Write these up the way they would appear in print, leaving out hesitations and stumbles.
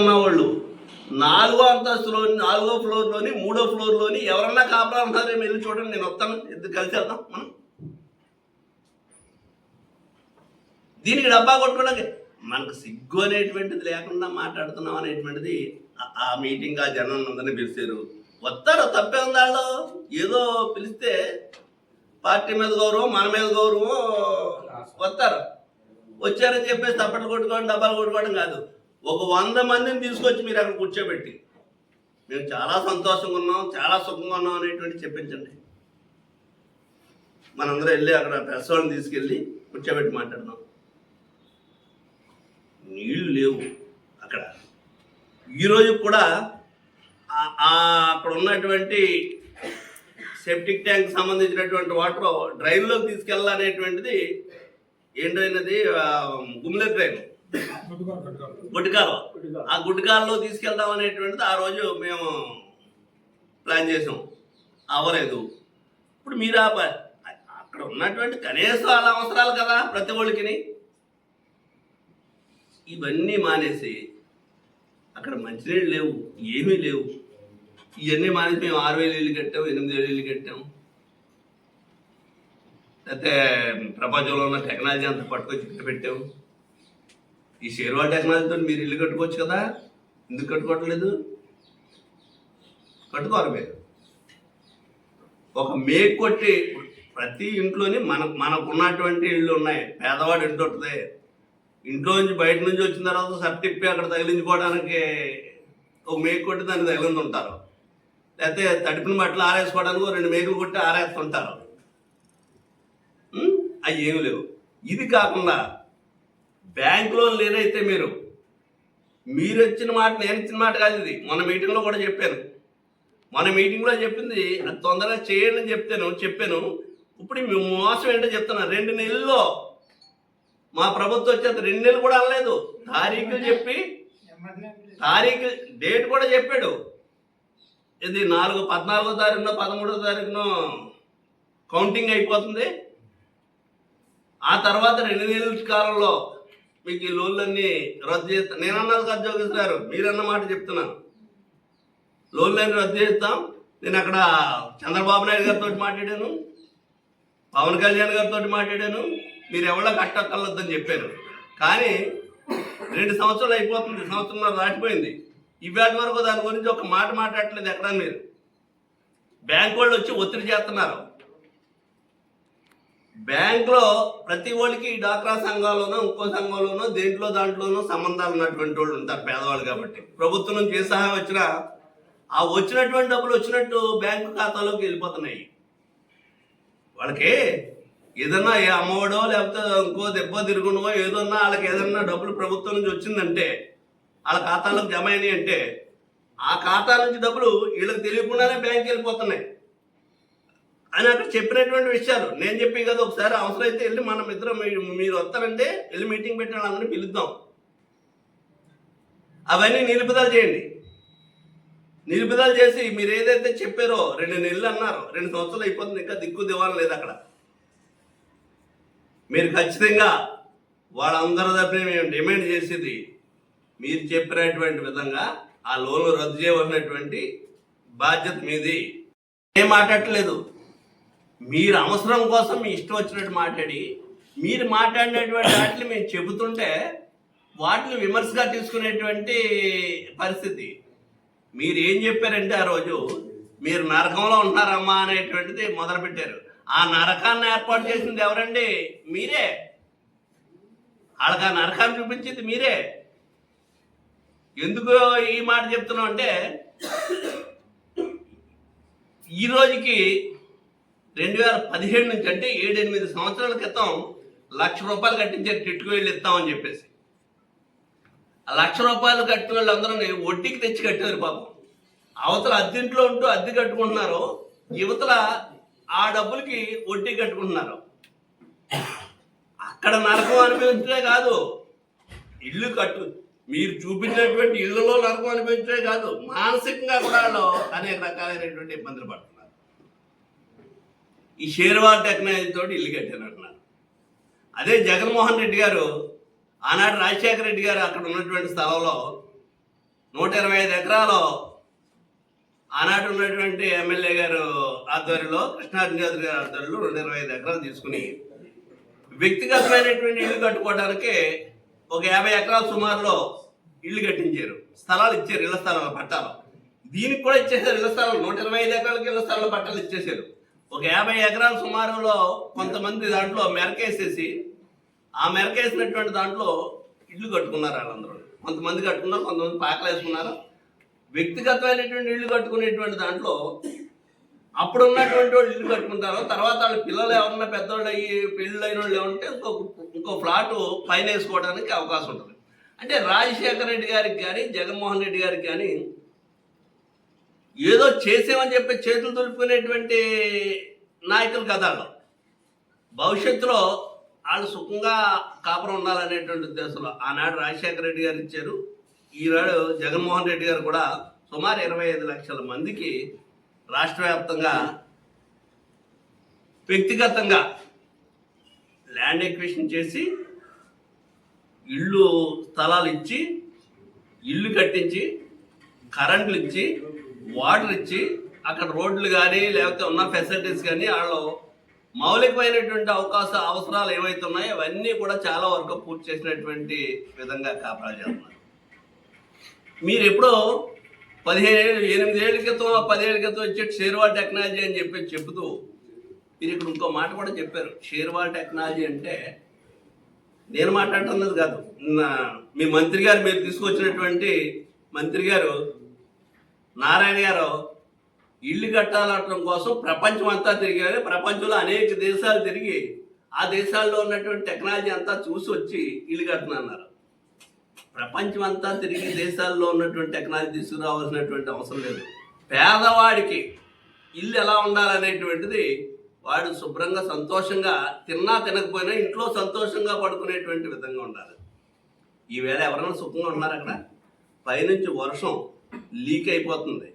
ఉన్నవాళ్ళు 4వ అంతస్తులోని 4వ ఫ్లోర్లోని 3వ ఫ్లోర్లోని ఎవరన్నా కాపలా ఉన్నారేమో వెళ్ళి చూడండి. నేను వస్తాను, ఇద్దరు కలిసి వెళ్దాం. మనం దీనికి డబ్బా కొట్టుకోవడానికి మనకు సిగ్గు అనేటువంటిది లేకుండా మాట్లాడుతున్నాం అనేటువంటిది ఆ మీటింగ్ ఆ జనం అందరినీ పిలిచారు. వస్తారు, తప్పే ఉంది. వాళ్ళు ఏదో పిలిస్తే పార్టీ మీద గౌరవం, మన మీద గౌరవం వస్తారు. వచ్చారని చెప్పేసి తప్పట్లు కొట్టుకోవడం, డబ్బాలు కొట్టుకోవడం కాదు. ఒక 100 మందిని తీసుకొచ్చి మీరు అక్కడ కూర్చోబెట్టి మేము చాలా సంతోషంగా ఉన్నాం, చాలా సుఖంగా ఉన్నాం అనేటువంటి చెప్పించండి. మనందరూ వెళ్ళి అక్కడ ప్రెస్ వాళ్ళని తీసుకెళ్ళి కూర్చోబెట్టి మాట్లాడదాం. నీళ్లు లేవు అక్కడ. ఈరోజు కూడా అక్కడ ఉన్నటువంటి సెప్టిక్ ట్యాంక్ సంబంధించినటువంటి వాటర్ డ్రైన్లోకి తీసుకెళ్ళాలనేటువంటిది ఏంటైనది గుమ్లే డ్రైన్ గుడ్డికాలు. ఆ గుడ్డికాలలో తీసుకెళ్దాం అనేటువంటిది ఆ రోజు మేము ప్లాన్ చేసాం, అవ్వలేదు. ఇప్పుడు మీరు అక్కడ ఉన్నటువంటి కనీసం వాళ్ళ అవసరాలు కదా ప్రతి ఒళ్ళకి. ఇవన్నీ మానేసి అక్కడ మంచినీళ్ళు లేవు, ఏమీ లేవు. ఇవన్నీ మానేసి మేము 6,000 ఇల్లు కట్టాం, 8,000 ఇల్లు కట్టాం. అయితే ప్రపంచంలో ఉన్న టెక్నాలజీ అంతా పట్టుకొచ్చి ఇక్కడ పెట్టాము. ఈ షేర్వాల్ టెక్నాలజీతో మీరు ఇల్లు కట్టుకోవచ్చు కదా, ఎందుకు కట్టుకోవట్లేదు? కట్టుకోరు మీరు. ఒక మేక్ కొట్టి ప్రతి ఇంట్లోని మనకున్నటువంటి ఇళ్ళు ఉన్నాయి. పేదవాడు ఇంటి ఉంటుంది, ఇంట్లో నుంచి బయట నుంచి వచ్చిన తర్వాత సర్టిప్పి అక్కడ తగిలించుకోవడానికి ఒక మేకు కొట్టి దాన్ని తగిలిందుంటారు. లేకపోతే తడిపిన బట్టలు ఆరేసుకోవడానికి 2 మేకులు కొట్టి ఆరేస్తుంటారు. అవి ఏమి లేవు. ఇది కాకుండా బ్యాంక్ లోన్లు ఏదైతే మీరు వచ్చిన మాట, నేను ఇచ్చిన మాట కాదు ఇది. మన మీటింగ్లో కూడా చెప్పాను. మన మీటింగ్లో చెప్పింది అది తొందరగా చేయండి అని చెప్పాను. ఇప్పుడు మీ మోసం ఏంటో చెప్తున్నా. 2 నెలల్లో మా ప్రభుత్వం వచ్చేంత 2 నెలలు కూడా అనలేదు. తారీఖులు చెప్పి డేట్ కూడా చెప్పాడు. ఇది 14వ తారీఖునో 13వ తారీఖునో కౌంటింగ్ అయిపోతుంది. ఆ తర్వాత 2 నెలల కాలంలో మీకు ఈ లోన్లన్నీ రద్దు చేస్తాం. నేనన్నది కాదు జోగేష్ గారు, మీరన్న మాట చెప్తున్నాను. లోన్లన్నీ రద్దు చేస్తాం. నేను అక్కడ చంద్రబాబు నాయుడు గారితో మాట్లాడాను, పవన్ కళ్యాణ్ గారితో మాట్లాడాను. మీరు ఎవరో కట్టక్కర్లొద్దని చెప్పారు. కానీ 2 సంవత్సరాలు అయిపోతుంది, 1.5 సంవత్సరం దాటిపోయింది. ఇవాటి వరకు దాని గురించి ఒక మాట మాట్లాడట్లేదు ఎక్కడ. మీరు బ్యాంక్ వాళ్ళు వచ్చి ఒత్తిడి చేస్తున్నారు. బ్యాంకులో ప్రతి వాళ్ళకి డాక్రా సంఘాల్లోనో ఇంకో సంఘంలోనో దాంట్లోనో సంబంధాలు ఉన్నటువంటి వాళ్ళు ఉంటారు, పేదవాళ్ళు కాబట్టి. ప్రభుత్వం నుంచి ఏ సహాయం వచ్చినా ఆ వచ్చినటువంటి డబ్బులు వచ్చినట్టు బ్యాంకు ఖాతాలోకి వెళ్ళిపోతున్నాయి. వాళ్ళకి ఏదన్నా అమ్మఒడో లేకపోతే ఇంకో దెబ్బ తిరుగునో ఏదన్నా వాళ్ళకి ఏదన్నా డబ్బులు ప్రభుత్వం నుంచి వచ్చిందంటే వాళ్ళ ఖాతాలోకి జమ అయినాయి అంటే ఆ ఖాతా నుంచి డబ్బులు వీళ్ళకి తెలియకుండానే బ్యాంక్కి వెళ్ళిపోతున్నాయి అని అక్కడ చెప్పినటువంటి విషయాలు నేను చెప్పి కదా. ఒకసారి అవసరమైతే వెళ్ళి మనం ఇద్దరం మీరు వస్తారంటే వెళ్ళి మీటింగ్ పెట్టిన వాళ్ళందరినీ పిలుద్దాం. అవన్నీ నిలుపుదల చేయండి. నిలుపుదల చేసి మీరు ఏదైతే చెప్పారో 2 నెలలు అన్నారు, 2 సంవత్సరాలు అయిపోతుంది, ఇంకా దిక్కు దివాణం లేదు అక్కడ. మీరు ఖచ్చితంగా వాళ్ళందరి తరపున మేము డిమాండ్ చేసేది మీరు చెప్పినటువంటి విధంగా ఆ లోన్లు రద్దు చేయవలసినటువంటి బాధ్యత మీది. ఏం మాట్లాడట్లేదు. మీరు అవసరం కోసం మీ ఇష్టం వచ్చినట్టు మాట్లాడి మీరు మాట్లాడినటువంటి వాటిని మేము చెబుతుంటే వాటిని విమర్శగా తీసుకునేటువంటి పరిస్థితి. మీరు ఏం చెప్పారంటే ఆ రోజు మీరు నరకంలో ఉంటున్నారమ్మా అనేటువంటిది మొదలుపెట్టారు. ఆ నరకాన్ని ఏర్పాటు చేసింది ఎవరండి? మీరే. వాళ్ళకి ఆ నరకాన్ని చూపించింది మీరే. ఎందుకు ఈ మాట చెప్తున్నాం అంటే ఈ రోజుకి 2017 నుంచి అంటే 7-8 సంవత్సరాల క్రితం 1,00,000 రూపాయలు కట్టించారు టిట్టుకు వెళ్ళి ఇస్తామని చెప్పేసి. ఆ 1,00,000 రూపాయలు కట్టిన వాళ్ళందరూ వడ్డీకి తెచ్చి కట్టారు పాపం. అవతల అద్దెంట్లో ఉంటూ అద్దె కట్టుకుంటున్నారు, యువతల ఆ డబ్బులకి వడ్డీ కట్టుకుంటున్నారు. అక్కడ నరకం అనిపించే కాదు, ఇల్లు మీరు చూపించినటువంటి ఇళ్లలో నరకం అనిపించే కాదు, మానసికంగా కూడా వాళ్ళు అనేక రకాలైనటువంటి ఇబ్బందులు పడుతున్నారు. ఈ షేర్వాల్ టెక్నాలజీతో ఇల్లు కట్టారంటున్నారు. అదే జగన్మోహన్ రెడ్డి గారు ఆనాడు రాజశేఖర రెడ్డి గారు అక్కడ ఉన్నటువంటి స్థలంలో 125 ఎకరాలు ఆనాటి ఉన్నటువంటి ఎమ్మెల్యే గారు ఆధ్వర్యంలో, కృష్ణార్జున గారి ఆధ్వర్యంలో 125 ఎకరాలు తీసుకుని వ్యక్తిగతమైనటువంటి ఇల్లు కట్టుకోవడానికి ఒక 50 ఎకరాల సుమారులో ఇల్లు కట్టించారు, స్థలాలు ఇచ్చారు, ఇళ్ల స్థలాలు పట్టాలు. దీనికి కూడా ఇచ్చేసారు ఇళ్ల స్థలాలు. 125 ఎకరాలకి ఇళ్ల స్థలాలు పట్టాలు ఇచ్చేసారు. ఒక 50 ఎకరాల సుమారులో కొంతమంది దాంట్లో మెరకేసేసి, ఆ మెరకేసినటువంటి దాంట్లో ఇల్లు కట్టుకున్నారు. వాళ్ళందరూ కొంతమంది కట్టుకున్నారు, కొంతమంది పాకలు వేసుకున్నారు. వ్యక్తిగతమైనటువంటి ఇల్లు కట్టుకునేటువంటి దాంట్లో అప్పుడు ఉన్నటువంటి వాళ్ళు ఇల్లు కట్టుకుంటారు. తర్వాత వాళ్ళ పిల్లలు ఎవరన్నా పెద్దవాళ్ళు అయ్యి పెళ్ళి అయిన వాళ్ళు ఏమంటే ఇంకో ఫ్లాట్ పైన వేసుకోవడానికి అవకాశం ఉంటుంది. అంటే రాజశేఖర రెడ్డి గారికి కానీ, జగన్మోహన్ రెడ్డి గారికి కానీ ఏదో చేసామని చెప్పి చేతులు దులుపుకునేటువంటి నాయకులు కదా వాళ్ళు. భవిష్యత్తులో వాళ్ళు సుఖంగా కాపురం ఉండాలనేటువంటి ఉద్దేశంలో ఆనాడు రాజశేఖర రెడ్డి గారు ఇచ్చారు. ఈనాడు జగన్మోహన్ రెడ్డి గారు కూడా సుమారు 25 లక్షల మందికి రాష్ట్ర వ్యాప్తంగా వ్యక్తిగతంగా ల్యాండ్ ఎక్విజిషన్ చేసి, ఇళ్ళు స్థలాలు ఇచ్చి, ఇల్లు కట్టించి, కరెంట్లు ఇచ్చి, వాటర్ ఇచ్చి, అక్కడ రోడ్లు కానీ లేకపోతే ఉన్న ఫెసిలిటీస్ కానీ వాళ్ళు మౌలికమైనటువంటి అవసరాలు ఏవైతే ఉన్నాయో అవన్నీ కూడా చాలా వరకు పూర్తి చేసినటువంటి విధంగా కాపలా చేస్తున్నారు. మీరు ఎప్పుడో 8 ఏళ్ళ క్రితం 10 ఏళ్ళ క్రితం వచ్చే షేర్వాల్ టెక్నాలజీ అని చెప్తూ మీరు ఇక్కడ ఇంకో మాట కూడా చెప్పారు. షేర్వాల్ టెక్నాలజీ అంటే నేను మాట్లాడుతున్నది కాదు, మీ మంత్రి గారు, మీరు తీసుకొచ్చినటువంటి మంత్రి గారు నారాయణ గారు ఇల్లు కట్టాలటం కోసం ప్రపంచం అంతా తిరిగారు. ప్రపంచంలో అనేక దేశాలు తిరిగి ఆ దేశాల్లో ఉన్నటువంటి టెక్నాలజీ అంతా చూసి వచ్చి ఇల్లు కడుతున్నారు. ప్రపంచం అంతా తిరిగి దేశాల్లో ఉన్నటువంటి టెక్నాలజీ తీసుకురావాల్సినటువంటి అవసరం లేదు. పేదవాడికి ఇల్లు ఎలా ఉండాలనేటువంటిది వాడు శుభ్రంగా సంతోషంగా తిన్నా తినకపోయినా ఇంట్లో సంతోషంగా పడుకునేటువంటి విధంగా ఉండాలి. ఈవేళ ఎవరైనా సుఖంగా ఉన్నారు? అక్కడ పైనుంచి వర్షం లీక్ అయిపోతుంది,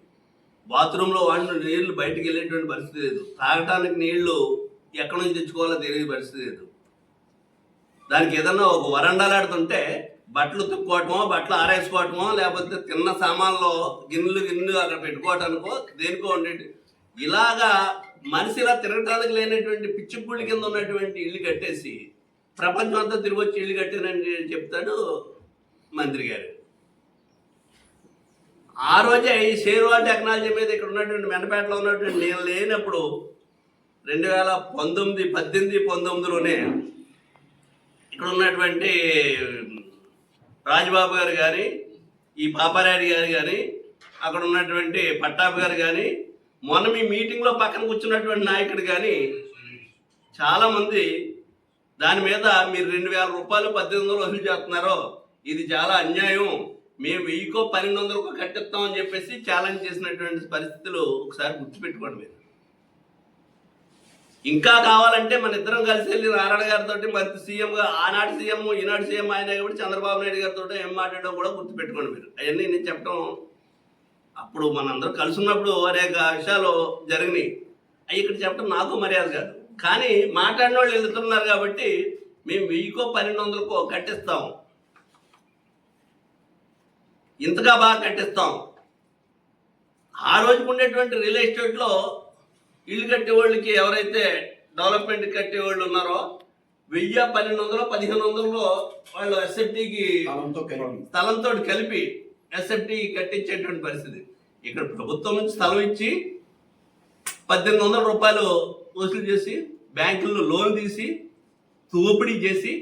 బాత్రూంలో వాడిన నీళ్లు బయటకు వెళ్ళేటువంటి పరిస్థితి లేదు, తాగటానికి నీళ్లు ఎక్కడి నుంచి తెచ్చుకోవాలో తెలియని పరిస్థితి లేదు. దానికి ఏదన్నా ఒక వరండాలాడుతుంటే బట్టలు తుక్కోవటమో, బట్టలు ఆరేసుకోవటమో, లేకపోతే తిన్న సామాన్లో గిన్నెలు అక్కడ పెట్టుకోవటానికో దేనికో ఉండేది. ఇలాగా మనిషి ఇలా తిరగటానికి లేనటువంటి పిచ్చి పుళ్ళ కింద ఉన్నటువంటి ఇల్లు కట్టేసి ప్రపంచం అంతా తిరిగి వచ్చి ఇల్లు కట్టానని చెప్తాడు మంత్రి గారు. ఆ రోజే ఈ షేర్వాల్ టెక్నాలజీ మీద ఇక్కడ ఉన్నటువంటి మెండపేటలో ఉన్నటువంటి నేను లేనప్పుడు 2019, 18, 19లోనే ఇక్కడ ఉన్నటువంటి రాజబాబు గారు కానీ, ఈ పాపారెడ్డి గారు కానీ, అక్కడ ఉన్నటువంటి పట్టాభి గారు కానీ, మొన్న మీ మీటింగ్లో పక్కన కూర్చున్నటువంటి నాయకుడు కానీ చాలామంది దాని మీద మీరు 2000 రూపాయలు 1800 వసూలు చేస్తున్నారో ఇది చాలా అన్యాయం, మేము 1000కో 1200కో కట్టిస్తామని చెప్పేసి ఛాలెంజ్ చేసినటువంటి పరిస్థితులు ఒకసారి గుర్తుపెట్టుకోండి. మీరు ఇంకా కావాలంటే మన ఇద్దరం కలిసి వెళ్ళి నారాయణ గారితో, మంత్రి సీఎంగా ఆనాటి సీఎం ఈనాటి సీఎం ఆయన కాబట్టి చంద్రబాబు నాయుడు గారితో ఏం మాట్లాడడం కూడా గుర్తుపెట్టుకోండి. మీరు అవన్నీ నేను చెప్పడం అప్పుడు మనందరూ కలిసి ఉన్నప్పుడు అనేక విషయాలు జరిగినాయి, అవి ఇక్కడ చెప్పడం నాకు మర్యాద కాదు. కానీ మాట్లాడిన వాళ్ళు ఎదుగుతున్నారు కాబట్టి మేము 1000కో 1200కో కట్టిస్తాం, ఇంతగా బాగా కట్టిస్తాం. ఆ రోజుకు ఉండేటువంటి రియల్ ఎస్టేట్లో ఇల్లు కట్టేవాళ్ళకి ఎవరైతే డెవలప్మెంట్ కట్టేవాళ్ళు ఉన్నారో 1000, 1200, 1500లో వాళ్ళు ఎస్ఎఫ్టీకి స్థలంతో కలిపి ఎస్ఎఫ్టీకి కట్టించేటువంటి పరిస్థితి. ఇక్కడ ప్రభుత్వం నుంచి స్థలం ఇచ్చి 1800 రూపాయలు వసూలు చేసి బ్యాంకుల్లో లోన్ తీసి దోపిడీ చేసి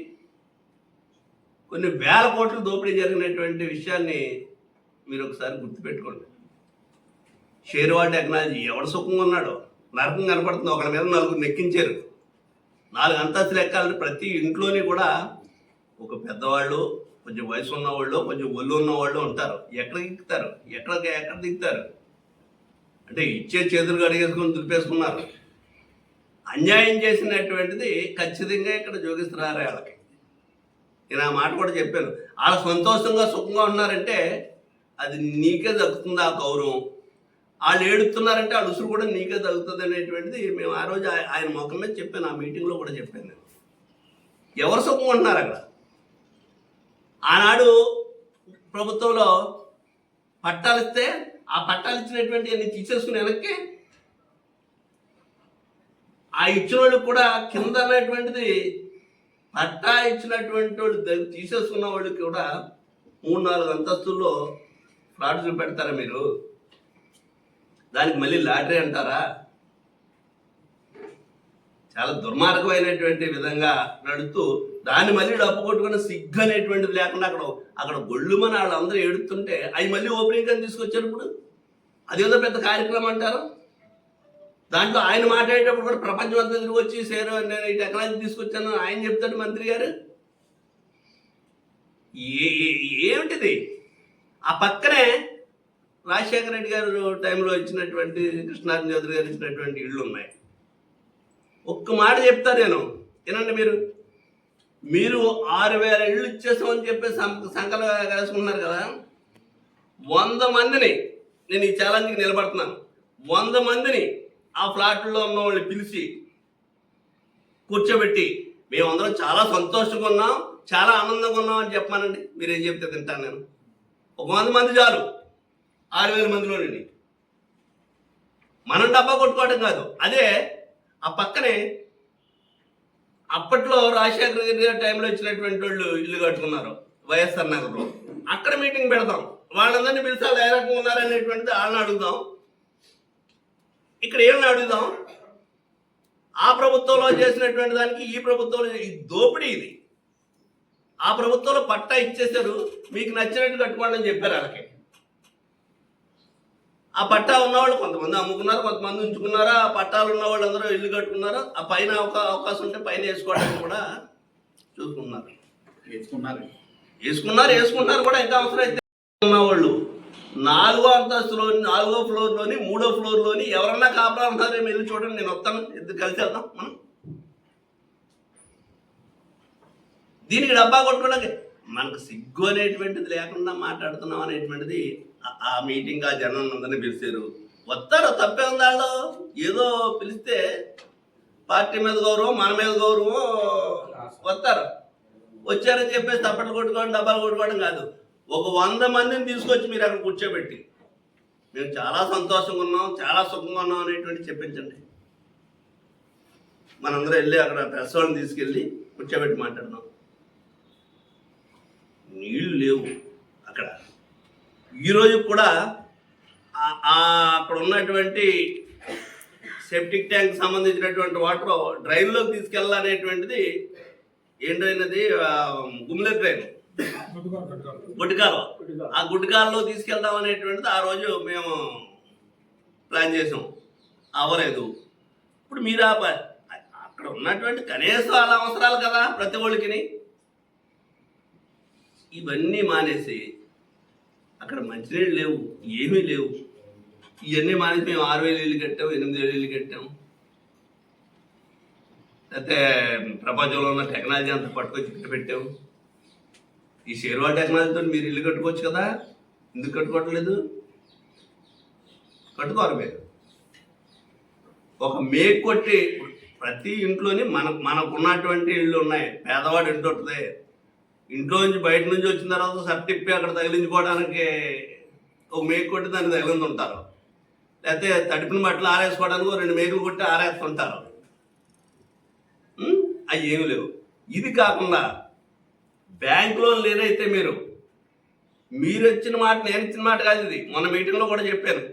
కొన్ని వేల కోట్లు దోపిడీ జరిగినటువంటి విషయాన్ని మీరు ఒకసారి గుర్తుపెట్టుకోండి. షేర్వాల్ టెక్నాలజీ ఎవడు సుఖంగా ఉన్నాడో నరకం కనపడుతుంది. ఒకళ్ళ మీద 4 నెక్కించారు. 4 అంతస్తులు ఎక్కాలంటే ప్రతి ఇంట్లోని కూడా ఒక పెద్దవాళ్ళు, కొంచెం వయసు ఉన్నవాళ్ళు, కొంచెం ఒళ్ళు ఉన్నవాళ్ళు ఉంటారు. ఎక్కడ దిగుతారు, ఎక్కడ దిగుతారు అంటే ఇచ్చే చేతులు కడిగేసుకొని దులిపేసుకున్నారు. అన్యాయం చేసినటువంటిది ఖచ్చితంగా ఇక్కడ జోగిస్తున్నారు వాళ్ళకి. నేను ఆ మాట కూడా చెప్పాను. వాళ్ళు సంతోషంగా సుఖంగా ఉన్నారంటే అది నీకే దక్కుతుంది ఆ గౌరవం. వాళ్ళు ఏడుతున్నారంటే వాళ్ళ ఉసురు కూడా నీకే తగ్గుతుంది అనేటువంటిది మేము ఆ రోజు ఆయన ముఖం మీద చెప్పాను, ఆ మీటింగ్లో కూడా చెప్పాను నేను. ఎవరు సుఖంగా ఉంటున్నారు అక్కడ? ఆనాడు ప్రభుత్వంలో పట్టాలు ఇస్తే ఆ పట్టాలు ఇచ్చినటువంటి అన్ని తీసేసుకుని వెనక్కి ఆ ఇచ్చిన వాళ్ళు కూడా కింద అనేటువంటిది పట్టా ఇచ్చినటువంటి వాళ్ళు తీసేసుకున్న వాళ్ళకి కూడా 3-4 అంతస్తుల్లో ఫ్లాట్ చూపెడతారా మీరు? దానికి మళ్ళీ లాటరీ అంటారా? చాలా దుర్మార్గమైనటువంటి విధంగా నడుస్తూ దాన్ని మళ్ళీ డబ్బు కొట్టుకుని సిగ్గు అనేటువంటిది లేకుండా అక్కడ గొళ్ళుమని వాళ్ళందరూ ఏడుతుంటే అవి మళ్ళీ ఓపెనింగ్ అని తీసుకొచ్చారు. ఇప్పుడు అదేదో పెద్ద కార్యక్రమం అంటారు. దాంట్లో ఆయన మాట్లాడేటప్పుడు కూడా ప్రపంచం అంతా తిరిగి వచ్చి నేను ఈ టెక్నాలజీ తీసుకొచ్చాను ఆయన చెప్తాడు మంత్రి గారు. ఏమిటిది? ఆ పక్కనే రాజశేఖర రెడ్డి గారు టైంలో ఇచ్చినటువంటి కృష్ణారాయణ చౌదరి గారు ఇచ్చినటువంటి ఇళ్ళు ఉన్నాయి. ఒక్క మాట చెప్తా నేను, ఏనండి, మీరు 6,000 ఇళ్ళు ఇచ్చేసామని చెప్పేసి సంకల్పం వేసుకున్నారు కదా. 100 మందిని నేను ఈ ఛాలెంజ్కి నిలబడుతున్నాను. 100 మందిని ఆ ఫ్లాట్లో ఉన్న వాళ్ళు పిలిచి కూర్చోబెట్టి మేమందరం చాలా సంతోషంగా ఉన్నాం, చాలా ఆనందంగా ఉన్నాం అని చెప్పానండి. మీరేం చెప్తే తింటాను నేను. 100 మంది చాలు 6,000 మందిలో నుండి. మనం డబ్బా కొట్టుకోవడం కాదు. అదే ఆ పక్కనే అప్పట్లో రాజశేఖర రెడ్డి గారి టైంలో ఇచ్చినటువంటి వాళ్ళు ఇల్లు కట్టుకున్నారు వైఎస్ఆర్ నగర్లో. అక్కడ మీటింగ్ పెడతాం, వాళ్ళందరినీ పిలిచాలి ఏ రకంగా ఉన్నారనేటువంటిది వాళ్ళని అడుగుదాం. ఇక్కడ ఏమని అడుగుదాం? ఆ ప్రభుత్వంలో చేసినటువంటి దానికి ఈ ప్రభుత్వంలో ఈ దోపిడీ ఇది. ఆ ప్రభుత్వంలో పట్టా ఇచ్చేశారు, మీకు నచ్చినట్టు కట్టుకోండి అని చెప్పారు వాళ్ళకి. ఆ పట్టా ఉన్నవాళ్ళు కొంతమంది అమ్ముకున్నారు, కొంతమంది ఉంచుకున్నారు. ఆ పట్టాలు ఉన్న వాళ్ళు అందరూ ఇల్లు కట్టుకున్నారు. ఆ పైన అవకాశం ఉంటే పైన వేసుకోవడానికి కూడా చూసుకున్నారు, వేసుకున్నారు కూడా. ఇంకా అవసరం అయితే ఉన్నవాళ్ళు 4వ అంతస్తులోని 4వ ఫ్లోర్లోని 3వ ఫ్లోర్లోని ఎవరన్నా కాపలా ఉన్నారో వెళ్ళి చూడండి, నేను వస్తాను, ఇద్దరు కలిసి వెళ్దాం మనం. దీనికి డబ్బా కొట్టుకోవడానికి మనకు సిగ్గు అనేటువంటిది లేకుండా మాట్లాడుతున్నాం అనేటువంటిది. ఆ మీటింగ్ ఆ జనం అందరినీ పిలిచారు, వస్తారు, తప్పే ఉంది. వాళ్ళు ఏదో పిలిస్తే పార్టీ మీద గౌరవం, మన మీద గౌరవం, వస్తారు. వచ్చారని చెప్పేసి తప్పట్లు కొట్టుకోవడం, డబ్బాలు కొట్టుకోవడం కాదు. ఒక 100 మందిని తీసుకొచ్చి మీరు అక్కడ కూర్చోబెట్టి మేము చాలా సంతోషంగా ఉన్నాం, చాలా సుఖంగా ఉన్నాం అనేటువంటి చెప్పించండి. మనందరూ వెళ్ళి అక్కడ ప్రెస్ వాళ్ళని తీసుకెళ్ళి కూర్చోబెట్టి మాట్లాడుతున్నాం. నీళ్లు లేవు అక్కడ. ఈరోజు కూడా అక్కడ ఉన్నటువంటి సెప్టిక్ ట్యాంక్ సంబంధించినటువంటి వాటర్ డ్రైన్లోకి తీసుకెళ్ళాలనేటువంటిది ఏం డ్రైన్ అది? గుమ్లే డ్రైన్, గుడ్డికాలు. ఆ గుడ్డికాలలో తీసుకెళ్దాం అనేటువంటిది ఆ రోజు మేము ప్లాన్ చేసాం, అవ్వలేదు. ఇప్పుడు మీరు అక్కడ ఉన్నటువంటి కనీసం వాళ్ళ అవసరాలు కదా ప్రతి ఒళ్ళకి. ఇవన్నీ మానేసి అక్కడ మంచినీళ్ళు లేవు, ఏమీ లేవు. ఇవన్నీ మానేసి మేము 6,000 ఇల్లు కట్టాం, 8,000 ఇల్లు కట్టాం. అయితే ప్రపంచంలో ఉన్న టెక్నాలజీ అంతా పట్టుకొచ్చి ఇక్కడ పెట్టాం. ఈ షేర్వా టెక్నాలజీతో మీరు ఇల్లు కట్టుకోవచ్చు కదా, ఎందుకు కట్టుకోవట్లేదు? కట్టుకోరు మీరు. ఒక మేక్ కొట్టి ప్రతి ఇంట్లోని మనకున్నటువంటి ఇళ్ళు ఉన్నాయి. పేదవాడు ఇంటి ఉంటుంది, ఇంట్లో నుంచి బయట నుంచి వచ్చిన తర్వాత సర్టిప్పి అక్కడ తగిలించుకోవడానికి ఒక మేకు కొట్టి దాన్ని తగిలించుంటారు. లేకపోతే తడిపిన బట్టలు ఆరేసుకోవడానికి 2 మేకులు కొట్టి ఆరేస్తుంటారు. అవి ఏమి లేవు. ఇది కాకుండా బ్యాంక్ లోన్లు ఏదైతే మీరు వచ్చిన మాట, నేను ఇచ్చిన మాట కాదు ఇది. మన మీటింగ్లో కూడా చెప్పాను.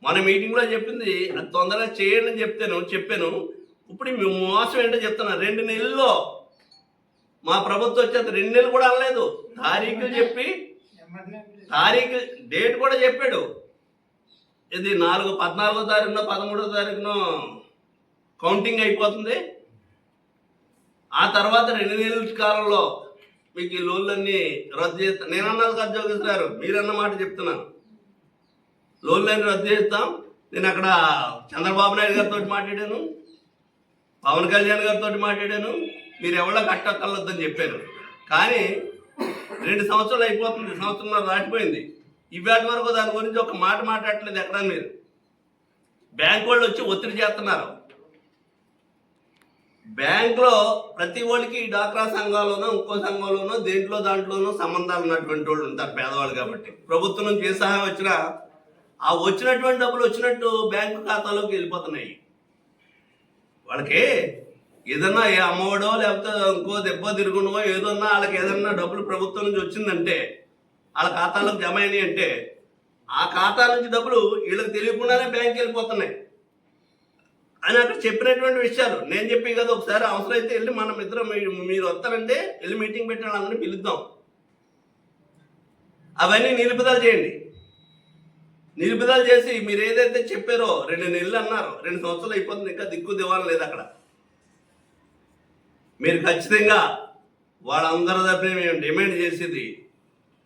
మన మీటింగ్లో చెప్పింది అది తొందరగా చేయండి అని చెప్పాను. ఇప్పుడు మీ మోసం ఏంటో చెప్తున్నా. 2 నెలల్లో మా ప్రభుత్వం వచ్చేది 2 నెలలు కూడా అనలేదు. తారీఖులు చెప్పి డేట్ కూడా చెప్పాడు. ఇది 14వ తారీఖునో 13వ తారీఖునో కౌంటింగ్ అయిపోతుంది. ఆ తర్వాత 2 నెలల కాలంలో మీకు ఈ లోన్లన్నీ రద్దు చేస్తాం. నేనన్నది కాదు జోగేశ్వర గారు, మీరన్న మాట చెప్తున్నాను. లోన్లన్నీ రద్దు చేస్తాం. నేను అక్కడ చంద్రబాబు నాయుడు గారితో మాట్లాడాను, పవన్ కళ్యాణ్ గారితో మాట్లాడాను. మీరు ఎవరో కట్టక్కర్లొద్దని చెప్పారు. కానీ 2 సంవత్సరాలు అయిపోతుంది, 1 సంవత్సరం దాటిపోయింది. ఇవాటి వరకు దాని గురించి ఒక మాట మాట్లాడట్లేదు ఎక్కడ. మీరు బ్యాంక్ వాళ్ళు వచ్చి ఒత్తిడి చేస్తున్నారు. బ్యాంకులో ప్రతి వాళ్ళకి డాక్రా సంఘాల్లోనో ఇంకో సంఘంలోనో దాంట్లోనో సంబంధాలు ఉన్నటువంటి వాళ్ళు ఉంటారు, పేదవాళ్ళు కాబట్టి. ప్రభుత్వం నుంచి ఏ సహాయం వచ్చినా ఆ వచ్చినటువంటి డబ్బులు వచ్చినట్టు బ్యాంకు ఖాతాలోకి వెళ్ళిపోతున్నాయి. వాళ్ళకి ఏదన్నా ఏ అమ్మఒడో లేకపోతే ఇంకో దెబ్బ తిరుగునో ఏదన్నా వాళ్ళకి ఏదన్నా డబ్బులు ప్రభుత్వం నుంచి వచ్చిందంటే వాళ్ళ ఖాతాలోకి జమ అయినాయి అంటే ఆ ఖాతా నుంచి డబ్బులు వీళ్ళకి తెలియకుండానే బ్యాంక్కి వెళ్ళిపోతున్నాయి అని అక్కడ చెప్పినటువంటి విషయాలు. నేను చెప్పి కదా ఒకసారి అవసరమైతే వెళ్ళి మనం ఇద్దరం మీరు వస్తారంటే వెళ్ళి మీటింగ్ పెట్టిన వాళ్ళందరినీ పిలుద్దాం, అవన్నీ నిలుపుదల చేయండి. నిలుపుదల చేసి మీరు ఏదైతే చెప్పారో 2 నెలలు అన్నారు, 2 సంవత్సరాలు అయిపోతుంది, ఇంకా దిక్కు దివాణం లేదు అక్కడ. మీరు ఖచ్చితంగా వాళ్ళందరి తరపున మేము డిమాండ్ చేసేది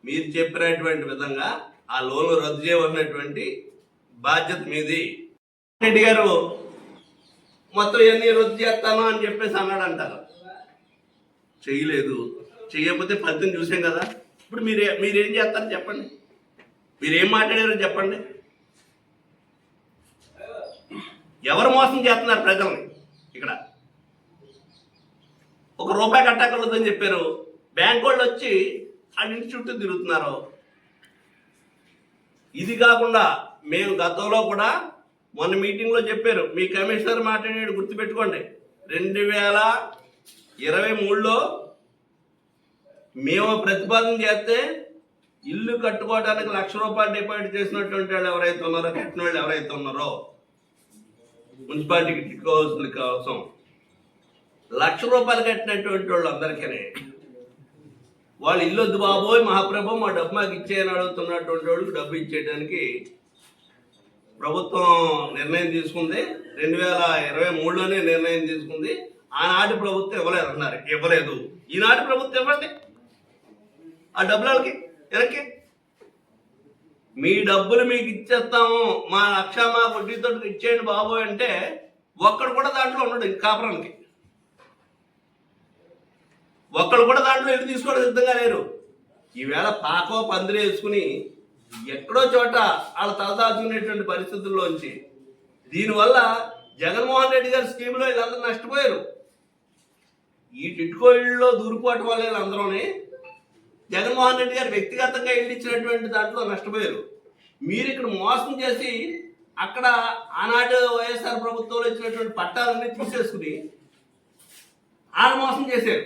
మీరు చెప్పినటువంటి విధంగా ఆ లోన్లు రద్దు చేయవలసినటువంటి బాధ్యత మీది. రెడ్డి గారు మొత్తం ఇవన్నీ రద్దు చేస్తాను అని చెప్పేసి అన్నాడు అంటారు. చేయలేదు, చేయకపోతే ఫలితం చూసాం కదా. ఇప్పుడు మీరేం చేస్తారో చెప్పండి, మీరేం మాట్లాడారో చెప్పండి. ఎవరు మోసం చేస్తున్నారు ప్రజల్ని? ఇక్కడ ₹1 కట్టకూడదని చెప్పారు, బ్యాంక్ వాళ్ళు వచ్చి ఆ ఇంటి చుట్టూ తిరుగుతున్నారు. ఇది కాకుండా మేము గతంలో కూడా మొన్న మీటింగ్లో చెప్పారు, మీ కమిషనర్ మాట్లాడాడు గుర్తుపెట్టుకోండి. 2023లో మేము ప్రతిపాదన చేస్తే ఇల్లు కట్టుకోవడానికి ₹1,00,000 డిపాజిట్ చేసినటువంటి వాళ్ళు ఎవరైతే ఉన్నారో, కట్టిన వాళ్ళు ఎవరైతే ఉన్నారో మున్సిపాలిటీకి టిక్కోవాల్సిన కోసం ₹1,00,000 కట్టినటువంటి వాళ్ళు అందరికీ వాళ్ళు ఇల్లు వద్దు బాబోయ్ మహాప్రభు మా డబ్బు మాకు ఇచ్చేయని అడుగుతున్నటువంటి వాళ్ళకి డబ్బు ఇచ్చేయడానికి ప్రభుత్వం నిర్ణయం తీసుకుంది. 2023లోనే నిర్ణయం తీసుకుంది. ఆనాటి ప్రభుత్వం ఇవ్వలేదు అన్నారు, ఇవ్వలేదు. ఈనాటి ప్రభుత్వం ఇవ్వండి ఆ డబ్బులు వాళ్ళకి వెనక్కి. మీ డబ్బులు మీకు ఇచ్చేస్తాము, మా లక్ష మా వడ్డీతో ఇచ్చేయండి బాబోయ్ అంటే ఒక్కడు కూడా దాంట్లో ఉన్నాడు. కాపురానికి ఒక్కడు కూడా దాంట్లో ఎటు తీసుకోవడం సిద్ధంగా లేరు. ఈవేళ పాకో పందిరి వేసుకుని ఎక్కడో చోట వాళ్ళ తలదాచుకునేటువంటి పరిస్థితుల్లోంచి దీనివల్ల జగన్మోహన్ రెడ్డి గారి స్కీమ్లో వీళ్ళందరూ నష్టపోయారు. ఈ టిట్కో ఇళ్ళలో దూరిపోవటం వల్ల వీళ్ళందరూనే జగన్మోహన్ రెడ్డి గారు వ్యక్తిగతంగా ఇల్లు ఇచ్చినటువంటి దాంట్లో నష్టపోయారు. మీరు ఇక్కడ మోసం చేసి అక్కడ ఆనాడు వైఎస్ఆర్ ప్రభుత్వంలో ఇచ్చినటువంటి పట్టాలన్నీ తీసేసుకుని వాళ్ళు మోసం చేశారు.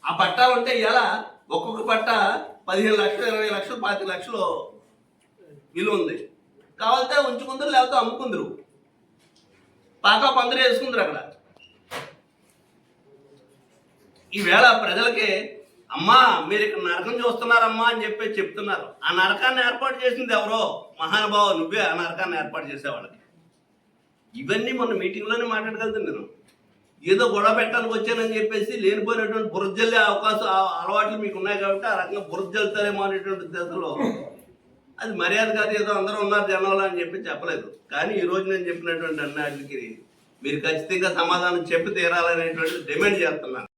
ఆ పట్టాలు ఉంటే ఇలా ఒక్కొక్క పట్ట 15 లక్షలు, 20 లక్షలు, 25 లక్షలు విలువ ఉంది. కావాలంటే ఉంచుకుందరు, లేకపోతే అమ్ముకుందరు, పాకా పందిరి వేసుకుందరు అక్కడ. ఈవేళ ప్రజలకి అమ్మా మీరు ఇక్కడ నరకం చూస్తున్నారమ్మా అని చెప్పి చెప్తున్నారు. ఆ నరకాన్ని ఏర్పాటు చేసింది ఎవరో మహానుభావు, నువ్వే ఆ నరకాన్ని ఏర్పాటు చేసేవాళ్ళకి. ఇవన్నీ మొన్న మీటింగ్లోనే మాట్లాడగలుగుతాను. నేను ఏదో గొడవ పెట్టడానికి వచ్చానని చెప్పేసి లేనిపోయినటువంటి బురజల్లే అవకాశం అలవాట్లు మీకు ఉన్నాయి కాబట్టి ఆ రకంగా బురజల్తారేమో అనేటువంటి దశలో అది మర్యాద కాదు, ఏదో అందరూ ఉన్నారు జనంలో అని చెప్పి చెప్పలేదు. కానీ ఈరోజు నేను చెప్పినటువంటి అన్నిటికి మీరు ఖచ్చితంగా సమాధానం చెప్పి తీరాలనేటువంటి డిమాండ్ చేస్తున్నాను.